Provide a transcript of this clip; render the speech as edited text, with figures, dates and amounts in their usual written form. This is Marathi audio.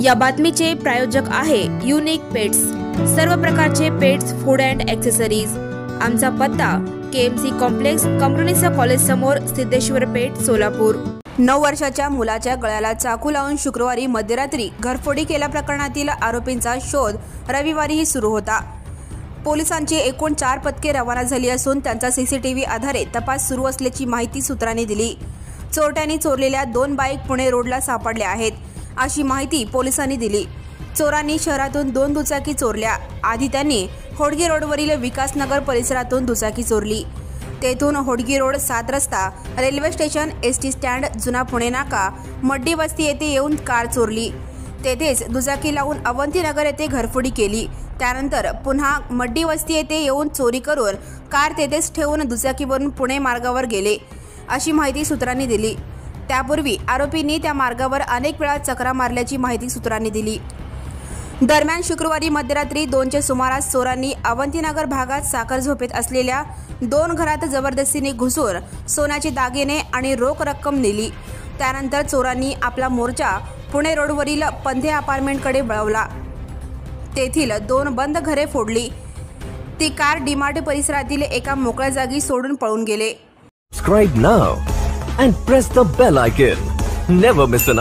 या बातमीचे प्रायोजक आहे युनिक पेट्स। सर्व प्रकारचे पेट्स फूड अँड ॲक्सेसरीज। आमचा पत्ता केएमसी कॉम्प्लेक्स कमरुनिसा कॉलेज समोर, सिद्धेश्वर पेठ, सोलापूर। 9 वर्षाच्या मुलाच्या गळ्याला चाकू लावून शुक्रवारी मध्यरात्री घरफोडी केल्या प्रकरणातील आरोपींचा शोध रविवारीही सुरू होता। पोलिसांची एकूण 4 पथके रवाना झाली असून त्यांचा सीसीटीव्ही आधारे तपास सुरू असल्याची माहिती सूत्रांनी दिली। चोरट्यांनी चोरलेल्या 2 बाईक पुणे रोडला सापडल्या आहेत, अशी माहिती पोलिसांनी दिली। चोरांनी शहरातून 2 दुचाकी चोरल्या। आधी त्यांनी होडगी रोडवरील विकासनगर परिसरातून दुचाकी चोरली। तेथून होडगी रोड, 7 रस्ता, रेल्वे स्टेशन, एसटी स्टँड, जुना पुणे नाका, मड्डी वस्ती येथे येऊन कार चोरली। तेथेच दुचाकी लावून अवंतीनगर येथे घरफोडी केली। त्यानंतर पुन्हा मड्डी वस्ती येथे येऊन चोरी करून कार तेथेच ठेवून दुचाकीवरून पुणे मार्गावर गेले, अशी माहिती सूत्रांनी दिली। त्यापूर्वी आरोपींनी त्या मार्गावर अनेक वेळा चकरा मारल्याची माहिती सूत्रांनी दिली। दरम्यान शुक्रवारी मध्यरात्री 2च्या सुमारास चोरांनी अवंतीनगर भागात साखर झोपेत असलेल्या 2 घरात जबरदस्तीने घुसून सोन्याचे दागिने आणि रोख रक्कम नेली। त्यानंतर चोरांनी आपला मोर्चा पुणे रोडवरील पंधे अपार्टमेंटकडे वळवला। तेथील 2 बंद घरे फोडली। ती कार डीमार्ट परिसरातील एका मोकळ्या जागी सोडून पळून गेले। Subscribe now and press the bell icon. Never miss an